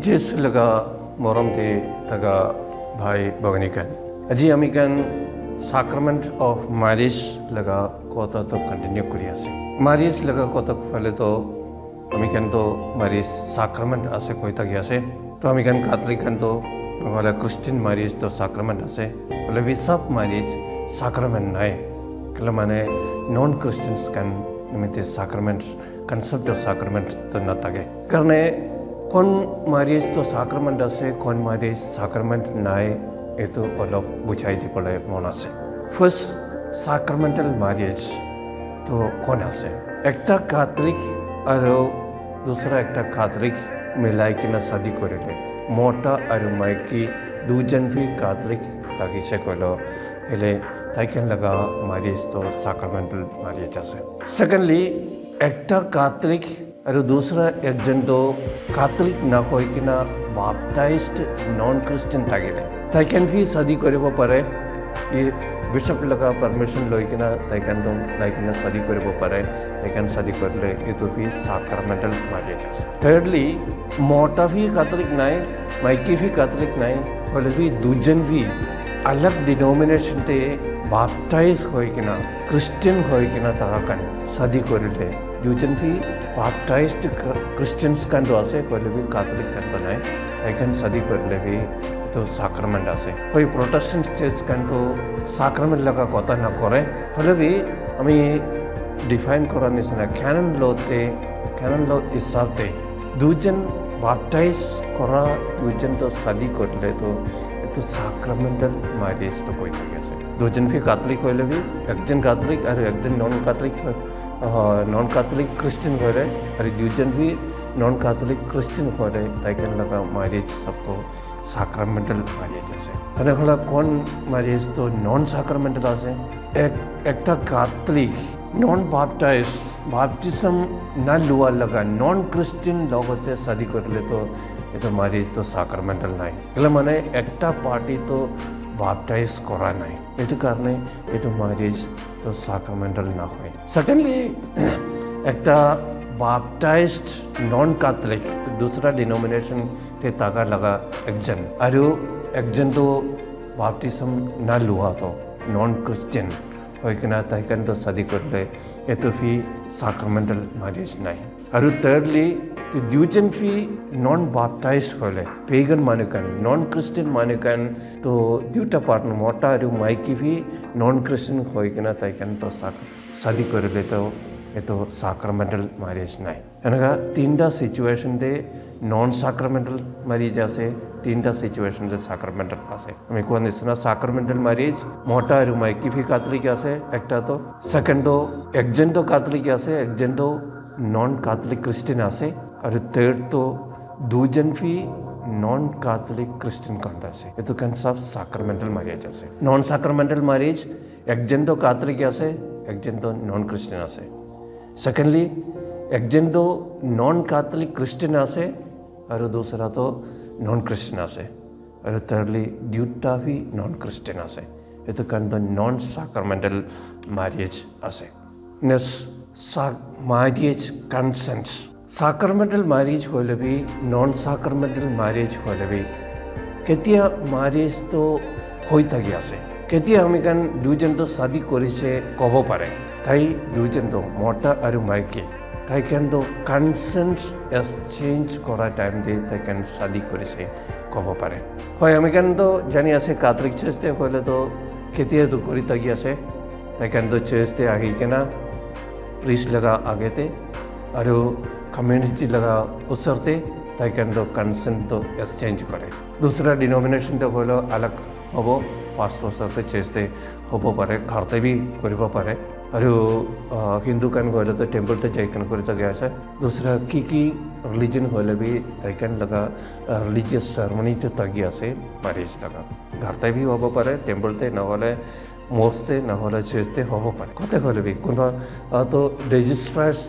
Jesu laga moram te taga bhai bagnikan. Aji amikan sacrament of marriage laga kota to continue kuri ase. Marriage laga kota phale to amikan to marriage sacrament ase koi ta gi ase. To amikan Catholic kan to wala Christian marriage to sacrament ase. Wala we sub marriage sacrament nai. Kala mane non Christians kan nimite sacrament concept of sacrament to na tage. Karne कौन marriage तो sacrament आसे कौन marriage sacrament नाए ये तो अलग बुझाई थी पड़े मोना से फर्स्ट सैक्रमेंटल मैरिज तो कौन आसे एकटा कैथोलिक और दूसरा एकटा कैथोलिक मिलाई कि ना शादी करेले मोटा और माइकी दूजन भी कैथोलिक ताकि से कोलो हेले ताकि लगा मैरिज तो सैक्रमेंटल मैरिज आसे सेकंडली एकटा कैथोलिक और दूसरा एक जन तो कैथोलिक ना कोई कि ना बैप्टाइज्ड नॉन क्रिश्चियन तागिले ताइकन भी शादी करेबो पारे ये बिशप लगा परमिशन लोई कि ना ताइकन तो लाइक ना शादी करेबो पारे ताइकन शादी करले ये तो भी सैक्रमेंटल मैरिज है थर्डली मोटा भी कैथोलिक नाई माइकी भी कैथोलिक नाई बोले भी दूजन भी अलग डिनोमिनेशन ते बैप्टाइज होई कि ना क्रिश्चियन होई कि ना ताकन शादी करले दूजन भी baptised Christians kan do ase ko lebi catholic kan banai taikan shadi korle bi to sacrament ase koi protestant church kan to sacrament laga kotha na kore hole bi ami define kora nisna canon law hisab te dujan baptize kora dujan to shadi korle to sacramental marriage to koi thake ase dujan bhi catholic hoile bi ekjon catholic aru ekjon non catholic non Catholic Christian हो रहे और दूजन भी non Catholic Christian हो रहे ताइकन लगा marriage सब तो सैक्रमेंटल marriage ऐसे तने खला कौन मैरिज तो नॉन सैक्रमेंटल आसे एकटा कैथोलिक नॉन बैप्टिज्म ना लुआ लगा नॉन क्रिश्चियन लोगोते शादी कर ले तो ये तो मैरिज तो सैक्रमेंटल नहीं એટલે મને एकटा पार्टी तो बैप्टाइज करा नहीं ये कारण ये तो मैरिज तो सैक्रमेंटल ना हो सेकेंडली एकटा बैप्टाइज्ड नॉन कैथोलिक तो दूसरा डिनोमिनेशन ते तागा लगा एकजन और एकजन तो बैप्टिज्म ना लुआ तो नॉन क्रिश्चियन होय कि ना ताइकन तो शादी कर ले ये तो भी सैक्रमेंटल मैरिज नहीं और थर्डली तो दूजन भी नॉन बैप्टाइज्ड होले पेगन मानुकन नॉन क्रिश्चियन मानुकन तो दूटा पार्टनर मोटा और माइकी भी नॉन क्रिश्चियन होय कि ना ताइकन तो शादी कर ले तो ये तो सैक्रमेंटल मैरिज नहीं अनगा तीनटा सिचुएशन दे नॉन सैक्रमेंटल मैरिज आसे तीनटा सिचुएशन दे सैक्रमेंटल आसे हमें को निसना सैक्रमेंटल मैरिज मोटा और माइकी भी कैथोलिक आसे एकटा तो सेकंड तो एकजन तो कैथोलिक आसे एकजन तो नॉन कैथोलिक क्रिश्चियन आसे और थर्ड तो दूजन भी नॉन कैथोलिक क्रिश्चियन कंटा से ये तो कंसेप्ट सैक्रमेंटल मैरिज आसे नॉन सैक्रमेंटल मैरिज एकजन तो कैथोलिक आसे एकजन तो नॉन क्रिश्चियन आसे सेकेंडली एकजन तो नॉन कैथोलिक क्रिश्चियन आसे और दूसरा तो नॉन क्रिश्चियन आसे और थर्डली ड्यूटा भी नॉन क्रिश्चियन आसे ये तो कन तो नॉन सैक्रमेंटल मैरिज आसे नेक्स्ट मैरिज कंसेंट सैक्रमेंटल मैरिज होले भी नॉन सैक्रमेंटल मैरिज होले भी केतिया मैरिज तो होई था गया से केतिया हमें दूजन तो शादी करी से कब पारे ताई दूजन तो मोटा और माइकी ताई कैन तो कंसेंट एक्सचेंज करा टाइम दे ताई कैन शादी करी से कब पारे होय हमें तो जानी आसे कैथोलिक चर्च ते होले तो केतिया तो करी था गया से ताई कैन तो चर्च ते आगे के ना प्रीस्ट लगा आगे थे और कम्युनिटी लगा उसरते ताकि तो कंसेंट तो एक्सचेंज करे दूसरा डिनोमिनेशन तो बोलो अलग हम पास्टर सरते चेस्ते हम पारे घरते भी कर पारे और हिंदू कान गले तो टेम्पल ते जाइकन कर गया से दूसरा की रिलीजन होले भी ताकन लगा रिलीजियस सेरेमनी तो तगिया से मैरिज लगा घरते भी हम पारे टेम्पल ते ना मोस्ते ना चेस्ते हम पारे कते होले भी कोनबा तो रजिस्ट्रार्स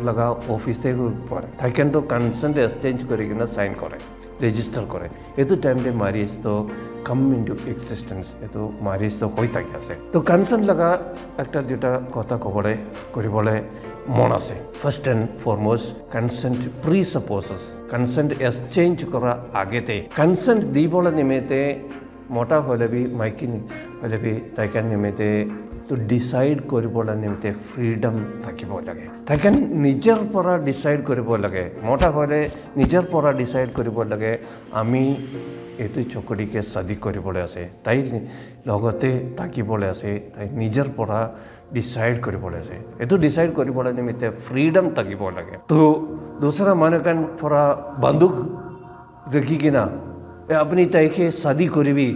लगा ऑफिस ते पर ताकन तो कंसेंट एक्सचेंज करी ना साइन करे ৰেজিষ্টাৰ কৰে এইটো টাইমতে ম্যাৰেজটো কাম ইনটু এক্সিষ্টেন্স এইটো ম্যাৰেজটো হৈ থাকে আছে তো কনসেন্ট লগা একটা দুটা কথা কৰিবলৈ মন আছে first and foremost consent presupposes consent exchange কৰা আগতে কনসেন্ট দিবলৈ নিমিত্তে মতা হ'লে বি মাইকী হ'লে বি তাইকাৰ নিমিত্তে তো ডিসাইড কৰিবলৈ নিমিত্তে ফ্ৰীডম থাকিব লাগে তাইকান নিজৰ পৰা ডিসাইড কৰিব লাগে মতা হ'লে নিজৰ পৰা ডিসাইড কৰিব লাগে আমি এইটো চকৰিকে শাদী কৰিবলৈ আছে তাই লগতে থাকিবলৈ আছে তাই নিজৰ পৰা ডিসাইড কৰিবলৈ আছে এইটো ডিসাইড কৰিবলৈ নিমিত্তে ফ্ৰীডম থাকিব লাগে তো দুসৰা মানুহৰ পৰা বন্দুক ৰাখি কিনা আপুনি তাইকে শাদী কৰিবি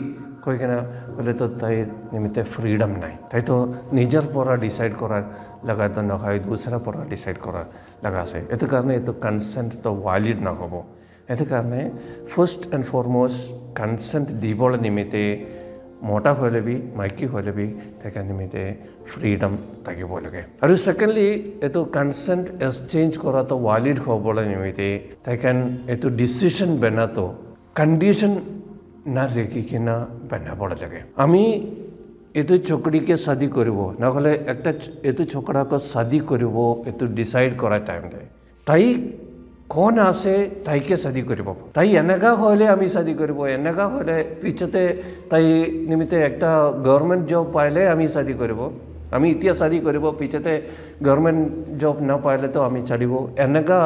কৈ কিনা বোলে তো তাইৰ নিমিত্তে ফ্ৰীডম নাই তাই তো নিজৰ পৰা ডিসাইড কৰাৰ লগা তো নহয় দুসৰা পৰা ডিসাইড কৰাৰ লগা আছে এইটো কাৰণে এইটো কনসেন্ট তো ভ্যালিড নহ'ব এইটো কাৰণে ফাৰ্ষ্ট এণ্ড ফৰমষ্ট কনসেন্ট দিবলৈ নিমিত্তে মতা হ'লে বি মাইকী হ'লে বি তাইকাৰ নিমিত্তে ফ্ৰীডম থাকিব লাগে আৰু ছেকেণ্ডলি এইটো কনসেন্ট এক্সচেঞ্জ কৰাটো ভ্যালিড হ'বলৈ নিমিত্তে তাইকান এইটো ডিচিশ্যন বনাটো কণ্ডিশ্যন না রেখে কিনা বানাব লাগে আমি এইটো চকৰিকে শাদী কৰিব নহ'লে একটা এইটো চকৰাক শাদী কৰিব এইটো ডিসাইড কৰা টাইম দে তাই কোন আছে তাইকে শাদী কৰিব তাই এনেকা হ'লে আমি শাদী কৰিব এনেকা হ'লে পিছতে তাই নিমিত্তে একটা গভৰ্নমেন্ট জব পাইলে আমি শাদী কৰিব আমি এতিয়া শাদী কৰিব পিছতে গভর্নমেন্ট জব না পাইলে তো আমি ছাড়িব এনেকা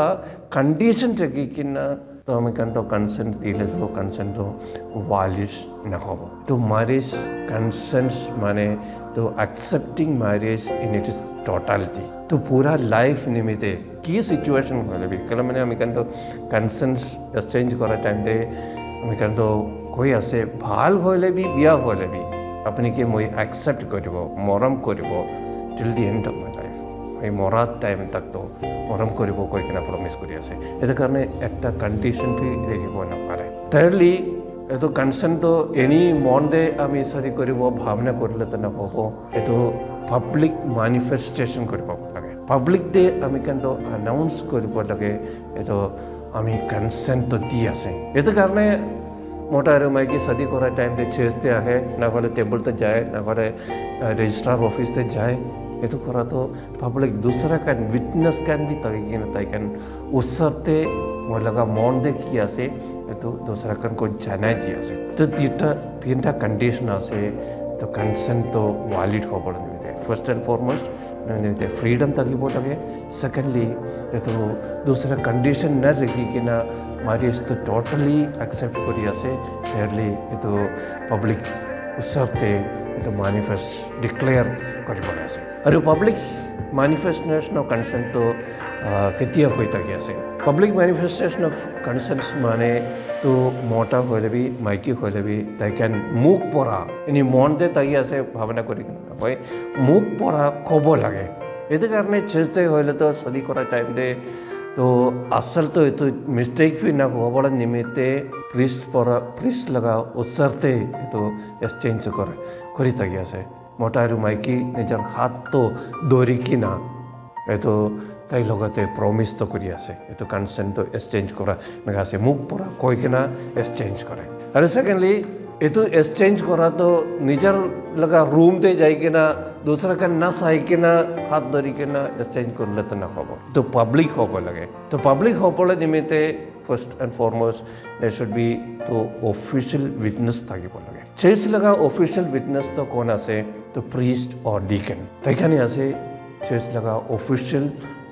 কন্ডিশন থাকি কিনা তো আমি কিন্তু কনসেন্ট দিলে তো কনসেন্ট তো ভ্যালিড নহ'ব তো ম্যারেজ কনসেন্ট মানে তো accepting marriage in it's totality তো পুরা লাইফ নিমিত্তে কি সিচুয়েশন হ'লে বি কেলে মানে আমি কিন্তু কনসেন্ট এক্সচেঞ্জ কৰা টাইম দে আমি কিন্তু কৈ আছে ভাল হ'লে বি বিয়া হ'লে বি আপুনি কি মই অ্যাকসেপ্ট কৰিব মৰম কৰিব till the end of my life এই মৰাৰ টাইম তাকতো মৰম কৰিব কৈ কিনা প্ৰমিছ কৰি আছে এইটো কাৰণে একটা কণ্ডিশ্যন ফি ৰাখিব নাপাৰে থাৰ্ডলি এইটো কনসেন্টটো এনি মন দে আমি শাদী কৰিব ভাৱনা কৰিলে তো নহ'ব এইটো পাব্লিক মানিফেষ্টেশ্যন কৰিব লাগে পাব্লিক ডে আমি কিন্তু আনাউন্স কৰিব লাগে এইটো আমি কনসেন্টটো দি আছে এইটো কাৰণে মতা আৰু মাইকী শাদী কৰা টাইম দে চেষ্টা আহে নহ'লে টেবুলতে যায় নহ'লে ৰেজিষ্ট্ৰাৰ অফিচতে যায় এইটো কৰাটো পাব্লিক দুসৰা কান উইটনেছ কান বি তাই কান ওচৰতে মই লগা মন দে কি আছে এইটো দুসৰা কান কৈ জানাই দি আছে তো তিনিটা কণ্ডিশ্যন আছে তো কনসেন্টটো ভ্যালিড হ'বলৈ নিমিত্তে ফাৰ্ষ্ট এণ্ড ফৰমষ্ট নিমিত্তে ফ্ৰীডম থাকিব লাগে ছেকেণ্ডলি এইটো দুসৰা কণ্ডিশ্যন না ৰাখি কিনা ম্যাৰেজটো টোটালি একচেপ্ট কৰি আছে থাৰ্ডলি এইটো পাব্লিক ওচৰতে এইটো মানিফেষ্ট ডিক্লেয়াৰ কৰিব আছে আৰু পাব্লিক মানিফেষ্টেশ্যন অফ কনসেন্টটো কেতিয়া হৈ থাকি আছে পাব্লিক মানিফেষ্টেশ্যন অফ কনসেন্ট মানে তো মতা হ'লে বি মাইকী হ'লে বি তাইকান মুখ পৰা এনে মন দে তাই আছে ভাৱনা কৰি নহয় মুখ পৰা ক'ব লাগে এইটো কাৰণে চেষ্টা হ'লে তো শাদী কৰা টাইম দে তো আচল তো এইটো মিষ্টেক বি নহ'বলৈ নিমিত্তে প্ৰিষ্ট লগা ওচৰতে এইটো এক্সচেঞ্জ কৰি থাকি আছে মতা আৰু মাইকী নিজৰ হাতটো ধৰি কিনা এইটো তাই লগতে প্ৰমিছটো কৰি আছে এইটো কনসেন্টটো এক্সচেঞ্জ কৰা এনেকুৱা আছে মুখ পৰা কৈ কিনা এক্সচেঞ্জ কৰে আৰু ছেকেণ্ডলি এইটো এক্সচেঞ্জ কৰাটো নিজৰ লগা ৰুমতে যাই কিনা দুসৰা কান না চাই কিনা হাত ধৰি কিনা এক্সচেঞ্জ কৰিলেতো নহ'ব তো পাব্লিক হ'ব লাগে তো পাব্লিক হ'বলৈ নিমিত্তে ফাৰ্ষ্ট এণ্ড ফৰমষ্ট দেৰ শুড বি তো অফিচিয়েল উইটনেছ থাকিব লাগে চাৰ্চ লগা অফিচিয়েল উইটনেছটো কোন আছে তো প্ৰিষ্ট অৰ ডিকন তাইখানি আছে চাৰ্চ লগা অফিচিয়েল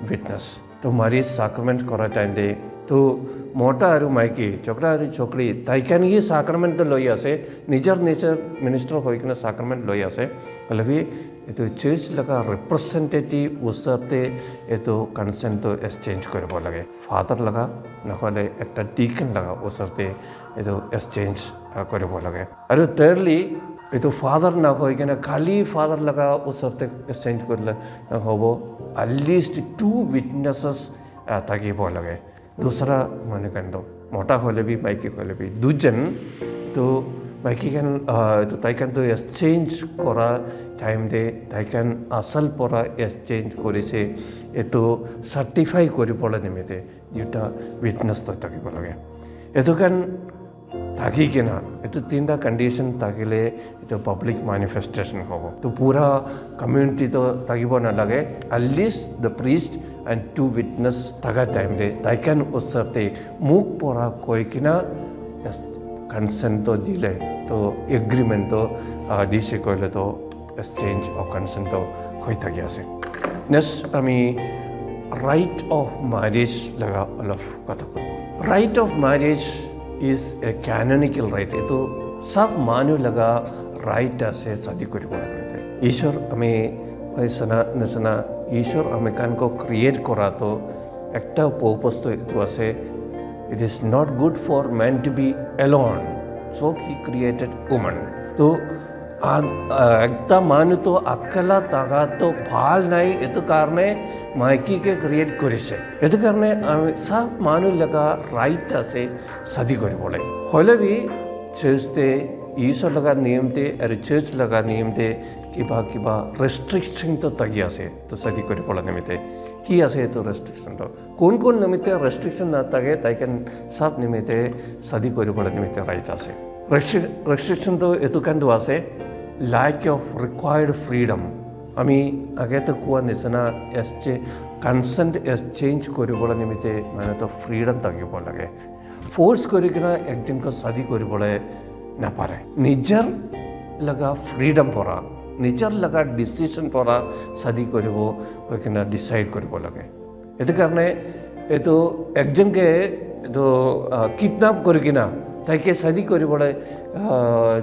উইটনেছ তো ম্যাৰেজ সাক্ৰামেন্ট কৰা টাইম দে তো মতা আৰু মাইকী চকৰা আৰু চকৰি তাইখানি সাক্ৰামেন্ট লৈ আছে নিজৰ মিনিষ্টাৰ হৈ কিনে সাক্ৰামেন্ট লৈ আছে হ'লে বি এইটো চাৰ্চ লগা ৰিপ্ৰেজেণ্টেটিভ ওচৰতে এইটো কনসেন্টটো এক্সচেঞ্জ কৰিব লাগে ফাদাৰ লগা নহ'লে একটা ডিকন লগা ওচৰতে এইটো এক্সচেঞ্জ কৰিব লাগে আৰু থাৰ্ডলি এইটো ফাদাৰ নহয় কিনে খালি ফাদাৰ লগা ওচৰতে এক্সচেঞ্জ কৰিলে হ'ব এটলিষ্ট 2 উইটনেছেছ থাকিব লাগে দুসৰা মানে কিন্তু মতা হ'লে বি মাইকী হ'লে বি দুজন তো মাইকী খান তো তাইখান তো এক্সচেঞ্জ কৰা টাইম দে তাইখান আচল পৰা এক্সচেঞ্জ কৰিছে এইটো চাৰ্টিফাই কৰিবলৈ নিমিত্তে দুটা উইটনেছ থাকিব লাগে এইটো কাৰণ থাকি কিনা এইটো তিনিটা কণ্ডিশ্যন থাকিলে এইটো পাব্লিক মেনিফেষ্টেশ্যন হ'ব তো পুৰা কমিউনিটিটো থাকিব নালাগে at least the priest and two witness থকা টাইমতে তাইকান ওচৰতে মোক পৰা কৈ কিনা কনচেণ্টটো দিলে তো এগ্ৰিমেণ্টটো দিছে কৰিলে তো এক্সচেঞ্জ অফ কনচেণ্টটো হৈ থাকি আছে নেক্সট আমি ৰাইট অফ মেৰেজ লগা অলপ কথা ক'ব write off marriage is a canonical right. तो सब मानु लगा right আছে शादी কৰিব লাগে ঈশ্বৰ আমি সনা নসনা ঈশ্বৰ আমেকান को ক্ৰিয়েট কৰা তো একটা পারপাস তো এটো আছে it is not good for man to be alone so he created woman তো একটা মানুহ তো অকলা থাকা তো ভাল নাই এটো কাৰণে মাইকীকে ক্ৰিয়েট কৰিছে এটো কাৰণে আমি সব মানুহ লগা ৰাইট আছে শাদি কৰিবলৈ হ'লে বি চাৰ্চতে ঈশ্বৰ লগা নিয়মতে আৰু চাৰ্চ লগা নিয়মতে কিবা ৰেষ্ট্ৰিকশ্যন তো থাকি আছে তো শাদি কৰিবলৈ নিমিত্তে কি আছে এইটো ৰেষ্ট্ৰিকশ্যনটো কোন নিমিত্তে ৰেষ্ট্ৰিকশ্যন নাথাকে তাইকান সব নিমিত্তে শাদি কৰিবলৈ নিমিত্তে ৰাইট আছে ৰেষ্ট্ৰিকশ্যনটো এইটো কাৰণটো আছে lack of required freedom আমি আগতে কোৱা নিচিনা কনচেণ্ট এক্সচেঞ্জ কৰিবলৈ নিমিত্তে মানে তো ফ্ৰীডম থাকিব লাগে ফ'ৰ্চ কৰি কিনে একজনক শাদি কৰিবলৈ নাপাৰে নিজৰ লগা ফ্ৰীডম পৰা নিজৰ লগা ডিচিশ্যন পৰা শাদি কৰিব হৈ কিনে ডিচাইড কৰিব লাগে এইটো কাৰণে এইটো একজনকে এইটো কিডনেপ কৰি কিনে তাইকে শাদি কৰিবলৈ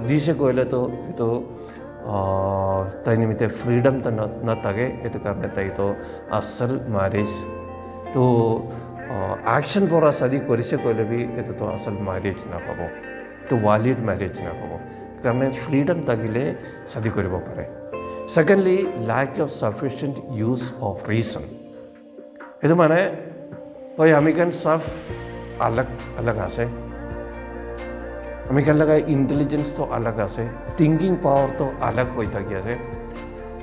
দিছে কৰিলে তো এইটো তাই নিমিত্তে ফ্ৰীডম তো নাথাকে এইটো কাৰণে তাই তো আচল মেৰেজ তো একশ্যন পৰা শাদি কৰিছে কৰিলে বি এইটো তো আচল মেৰেজ নাপাব তো ভ্যালিড মেৰেজ নাপাব কাৰণে ফ্ৰীডম থাকিলে শাদি কৰিব পাৰে secondly lack of sufficient use of reason এইটো মানে হয় আমি কান সব अलग আছে আমি কান লগা ইন্টেলিজেন্স তো अलग আছে থিংকিং পাৱাৰ তো अलग হৈ থাকি আছে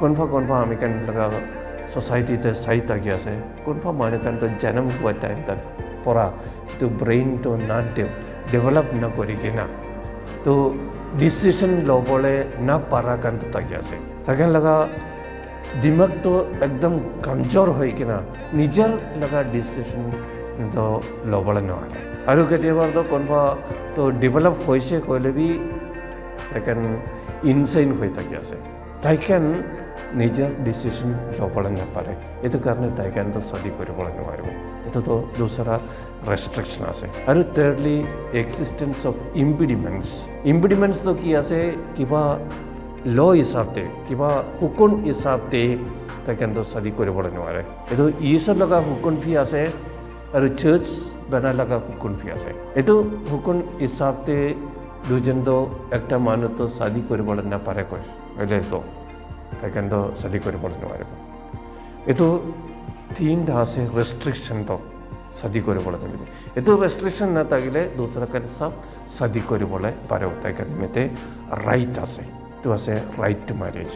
কোনফা আমি কান লগা সোসাইটিতে চাই থাকি আছে কোনফা মানুহ কান তো জন্ম হোৱা টাইম তক পৰা তো ব্ৰেইন তো না ডেভেলপ না কৰি কিনা তো ডিসিশন ল'বলৈ না পাৰা কান তো থাকি আছে তাকেন লগা দিমাগ তো একদম কমজোৰ হৈ কিনা নিজৰ লগা ডিসিশন তো ল'বলৈ নোৱাৰে আৰু কেতিয়াবা তো কোনবা তো ডেভেলপ হৈছে কৰিলে বি তাইকান ইনচেইন হৈ থাকি আছে তাইকান নিজৰ ডিসিশন ল'বলৈ নাপাৰে এইটো কাৰণে তাইকান তো শাদি কৰিবলৈ নোৱাৰিব এইটো তো দুসৰা ৰেষ্ট্ৰিকশ্যন আছে আৰু থাৰ্ডলি এক্সিষ্টেন্স অফ ইম্পিডিমেণ্টছ তো কি আছে কিবা ল হিচাপতে কিবা হুকুম হিচাপতে তাইকান তো শাদি কৰিবলৈ নোৱাৰে এইটো ঈশ্বৰ লগা হুকুম ফি আছে আৰু চাৰ্চ বানা লগা হুকুম ফি আছে এইটো হুকুম হিচাপতে দুজন তো একটা মানুহ তো শাদি কৰিবলৈ নাপাৰে কৈলে তো তাইকান তো শাদি কৰিবলৈ নোৱাৰিব এইটো তিনিটা আছে ৰেষ্ট্ৰিকশ্যন তো শাদি কৰিবলৈ নিমিত্তে এইটো ৰেষ্ট্ৰিকশ্যন নাথাকিলে দুসৰা কাৰণে সব শাদি কৰিবলৈ পাৰে তাইকান নিমিত্তে ৰাইট আছে এইটো আছে ৰাইট টু মেৰেজ